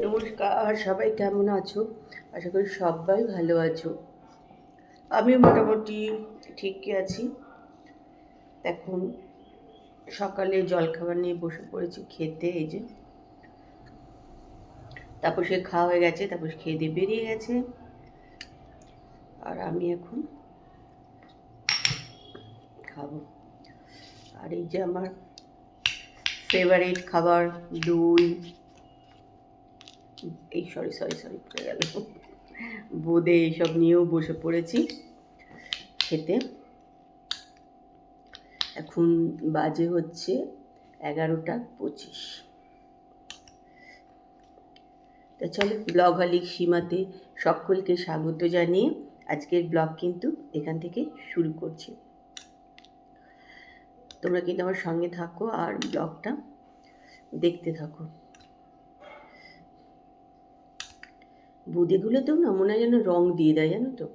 নমস্কার, সবাই কেমন আছো? আশা করি সবাই ভালো আছো। আমি মোটামুটি ঠিকই আছি। এখন সকালে জলখাবার নিয়ে বসে পড়েছি খেতে, এই যে। তারপর সে খাওয়া হয়ে গেছে, তারপর খেয়ে দিয়ে বেরিয়ে গেছে। আর আমি এখন খাবো। আর এই যে আমার ফেভারিট খাবার, দই। এই সরি সরি সরি পড়ে গেল। বোঁদে এইসব নিয়েও বসে পড়েছি খেতে। এখন বাজে হচ্ছে 11:25। তা চলো, ব্লগ হলিক সীমাতে সকলকে স্বাগত জানিয়ে আজকের ব্লগ কিন্তু এখান থেকে শুরু করছি। তোমরা কিন্তু আমার সঙ্গে থাকো আর ব্লগটা দেখতে থাকো। বোঁদেগুলোতেও না মনে হয় যেন রং দিয়ে দেয়, জানো তো।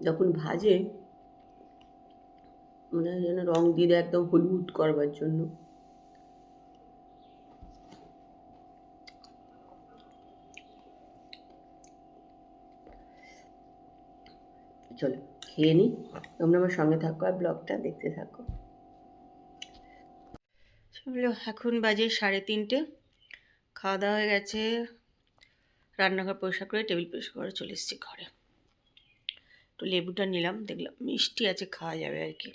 যখন ভাজে মনে হয় যেন রং দিয়ে দেয় একদম হলুদ করবার জন্য। চলো খেয়ে নিই, তোমরা আমার সঙ্গে থাকো আর ব্লগটা দেখতে থাকো। চলো, এখন বাজে 3:30। খাওয়া দাওয়া হয়ে গেছে, রান্নাঘর পরিষ্কার করে টেবিল পরিষ্কার করে চলে এসেছি ঘরে। তো লেবুটা নিলাম, দেখলাম মিষ্টি আছে, খাওয়া যাবে আর কি।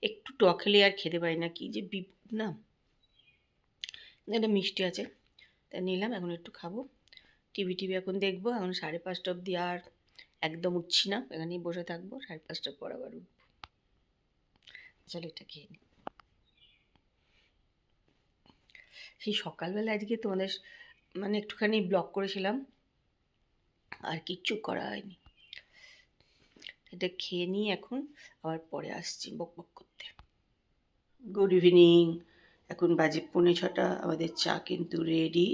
একটু টক হলে আর খেতে পারি না, কি যে বিপদ না। এটা মিষ্টি আছে, তাই নিলাম, এখন একটু খাবো। টিভি এখন দেখবো। এখন 5:30 অবধি আর একদম উঠছি না, এখানেই বসে থাকবো। 5:30 পর আবার উঠবো। চলো এটা খেয়ে নিই। সেই সকালবেলা আজকে তোমাদের মানে একটুখানি ব্লগ করেছিলাম, আর কিচ্ছু করা হয়নি। এটা খেয়ে নিই, এখন আবার পরে আসছি বক বক করতে। Good evening. এখন বাজে 5:45। আমাদের চা কিন্তু রেডি।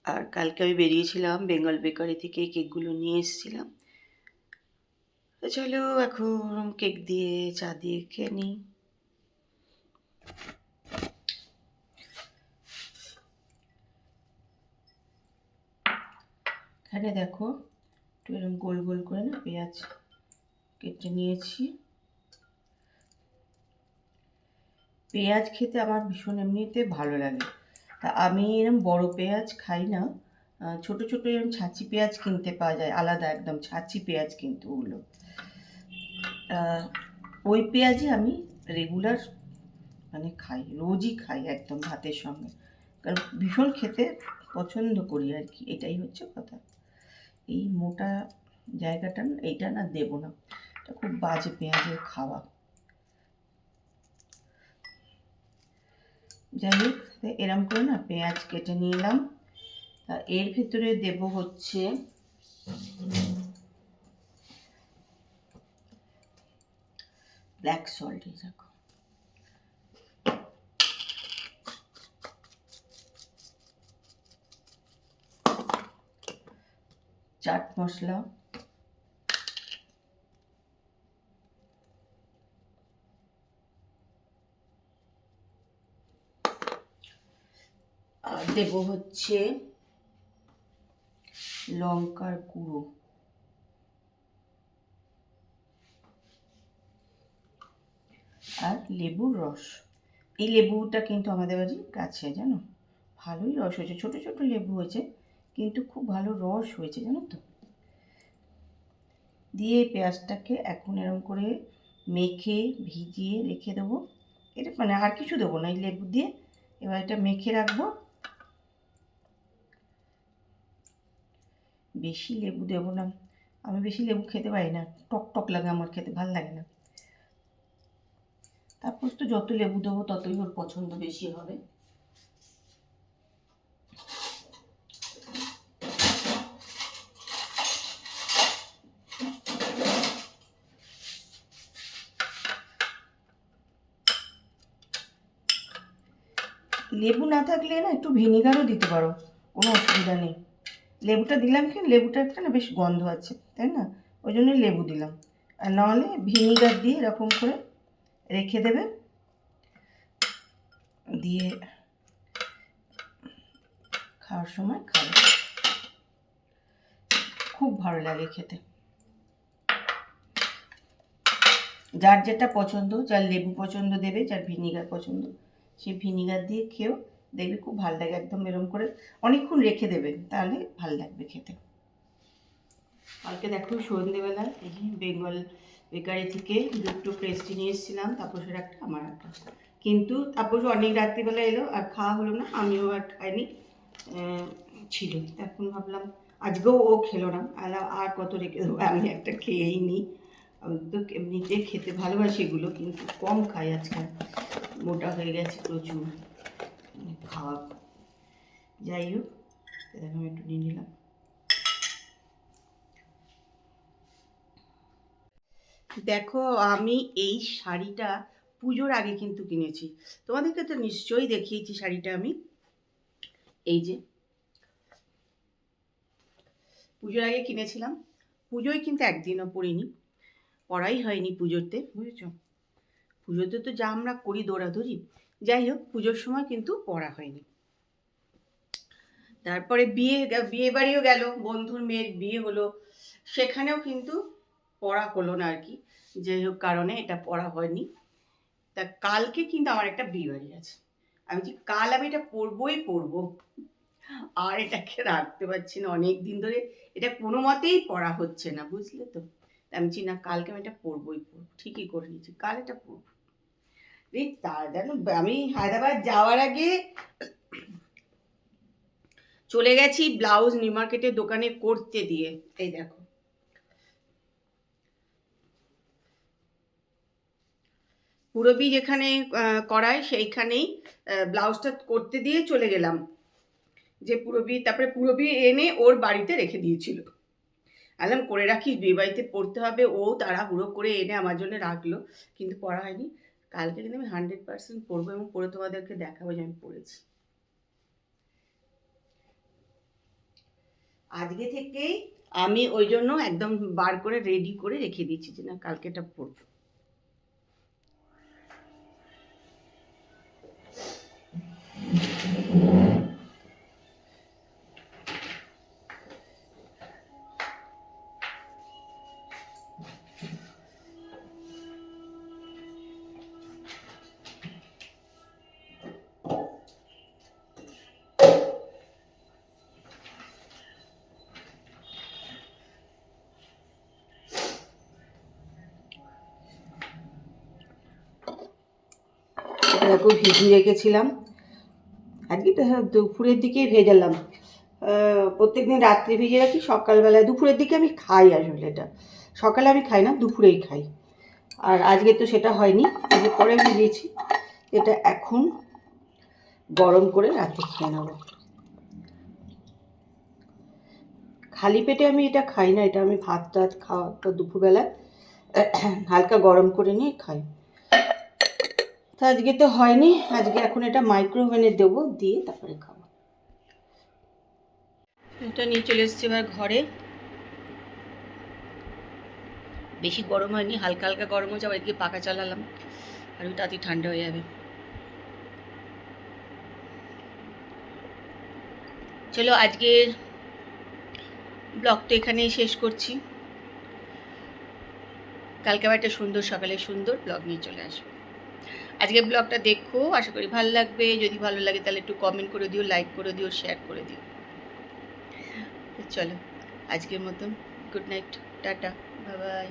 আর কালকে আমি বেরিয়েছিলাম বেঙ্গল বেকারি থেকে, কেকগুলো নিয়ে এসেছিলাম। তো চলো এখন কেক দিয়ে চা দিয়ে খেয়ে নিই। এখানে দেখো একটু এরকম গোল গোল করে না পেঁয়াজ কেটে নিয়েছি। পেঁয়াজ খেতে আমার ভীষণ এমনিতে ভালো লাগে, তা আমি এরকম বড় পেঁয়াজ খাই না। ছোট ছোট এরকম ছাঁচি পেঁয়াজ কিনতে পাওয়া যায়, আলাদা একদম ছাঁচি পেঁয়াজ কিন্তু ওগুলো। ওই পেঁয়াজই আমি রেগুলার মানে খাই, রোজই খাই একদম ভাতের সঙ্গে, কারণ ভীষণ খেতে পছন্দ করি আর কি, এটাই হচ্ছে কথা। এই মোটা জায়গাটা এইটা না দেবো না, এটা খুব বাজে পেঁয়াজের খাওয়া। যাই হোক, এরম করে না পেঁয়াজ কেটে নিলাম। তা এর ভিতরে দেব হচ্ছে ব্ল্যাক সল্ট। এই দেখো, চাট মশলা, আর দেব হচ্ছে লঙ্কার গুঁড়ো, আর লেবুর রস। এই লেবুটা কিন্তু আমাদের বাড়ির গাছে, জানো, ভালোই রস হয়েছে। ছোট ছোট লেবু হয়েছে কিন্তু খুব ভালো রস হয়েছে, জানো তো। দিয়ে পেঁয়াজটাকে এখন এরকম করে মেখে ভিজিয়ে রেখে দেবো। এটা মানে আর কিছু দেবো না, এই লেবু দিয়ে এবার এটা মেখে রাখবো। বেশি লেবু দেবো না, আমি বেশি লেবু খেতে পারি না, টক টক লাগে আমার, খেতে ভালো লাগে না। তারপর তো যত লেবু দেবো ততই ওর পছন্দ বেশি হবে। লেবু না থাকলে না একটু ভিনিগারও দিতে পারো, কোনো অসুবিধা নেই। লেবুটা দিলাম, কি লেবুটা একটা না বেশ গন্ধ আছে, তাই না, ওই জন্য লেবু দিলাম। আর নাহলে ভিনিগার দিয়ে এরকম করে রেখে দেবে, দিয়ে খাওয়ার সময় খাবে, খুব ভালো লাগে খেতে। যার যেটা পছন্দ, যার লেবু পছন্দ দেবে, যার ভিনিগার পছন্দ সে ভিনিগার দিয়ে খেয়েও দেখবে খুব ভালো লাগে। একদম এরকম করে অনেকক্ষণ রেখে দেবেন, তাহলে ভালো লাগবে খেতে। কালকে দেখো সন্ধ্যেবেলা এই যে বেঙ্গল বেকারি থেকে দুটো পেস্ট্রি নিয়ে এসেছিলাম, তাপসের একটা আমার একটা, কিন্তু তাপস অনেক রাত্রিবেলা এলো আর খাওয়া হলো না, আমিও আর খাইনি ছিল। এখন ভাবলাম আজকেও ও খেলো না, আর কত রেখে দেবো, আমি একটা খেয়েই নিই। আমি তো এমনিতে খেতে ভালোবাসি এগুলো, কিন্তু কম খাই আজকাল, মোটা হয়ে গেছে প্রচুর খাওয়া। যাই হোক, আমি একটু নিয়ে নিলাম। দেখো আমি এই শাড়িটা পুজোর আগে কিন্তু কিনেছি, তোমাদেরকে তো নিশ্চয়ই দেখিয়েছি শাড়িটা আমি। এই যে পুজোর আগে কিনেছিলাম, পুজোয় কিন্তু একদিনও পরিনি, পরাই হয়নি পুজোতে, বুঝেছ? পুজোতে তো যা আমরা করি দৌড়াদৌড়ি, যাই হোক পুজোর সময় কিন্তু পরা হয়নি। তারপরে বিয়ে বাড়িও গেল, বন্ধুর মেয়ের বিয়ে হলো, সেখানেও কিন্তু পরা হলো না আর কি, যাই হোক কারণে এটা পরা হয়নি। তা কালকে কিন্তু আমার একটা বিয়ে বাড়ি আছে, আমি যে কাল আমি এটা পরবো, আর এটাকে রাখতে পারছি না, অনেক দিন ধরে এটা কোনো মতেই পরা হচ্ছে না, বুঝলে তো। আমি চিনি না, কালকে আমি এটা পরবো, ঠিকই করে নিয়েছি, কাল এটা পরবো। তা জানো আমি হায়দ্রাবাদ যাওয়ার আগে চলে গেছি ব্লাউজ নিউ মার্কেটের দোকানে করতে দিয়ে। এই দেখো পুরবি যেখানে করায় সেইখানেই ব্লাউজটা করতে দিয়ে চলে গেলাম, যে পুরবি, তারপরে পুরবি এনে ওর বাড়িতে রেখে দিয়েছিল। আলাম করে রাখিস, বিয়ে বাড়িতে পড়তে হবে, ও তাড়াহুড়ো করে এনে আমার জন্য রাখলো, কিন্তু পড়া হয়নি। কালকে কিন্তু আমি 100% পরবো এবং পরে তোমাদেরকে দেখাবো যে আমি পড়েছি। আজকে থেকেই আমি ওই জন্য একদম বার করে রেডি করে রেখে দিয়েছি যে না কালকে এটা পরবো। দেখো ভিজিয়ে রেখেছিলাম, আজকে তো দুপুরের দিকেই ভেজালাম, প্রত্যেকদিন রাত্রে ভিজিয়ে রাখি, সকালবেলায় দুপুরের দিকে আমি খাই, আসলে এটা সকালে আমি খাই না, দুপুরেই খাই। আর আজকে তো সেটা হয়নি, আজকে পরে ভিজিয়েছি, এটা এখন গরম করে রাতে খেয়ে নেব। খালি পেটে আমি এটা খাই না, এটা আমি ভাত টাত খাওয়া তো দুপুরবেলা হালকা গরম করে নিয়ে খাই। তো আজকে তো হয়নি, আজকে এখন এটা মাইক্রোওভেনে দেবো, দিয়ে তারপরে খাবো। এটা নিয়ে চলে এসেছি এবার ঘরে, বেশি গরম হয়নি, হালকা হালকা গরম হয়েছে, আবার এদিকে পাখা চালালাম, আর ওই তাড়াতাড়ি ঠান্ডা হয়ে যাবে। চলো আজকের ব্লগটা এখানেই শেষ করছি, কালকে আবার একটা সুন্দর সকালে সুন্দর ব্লগ নিয়ে চলে আসবো। আজকের ব্লগটা দেখো, আশা করি ভালো লাগবে, যদি ভালো লাগে তাহলে একটু কমেন্ট করে দিও, লাইক করে দিও, শেয়ার করে দিও। চলো আজকের মতন good night, tata, bye bye.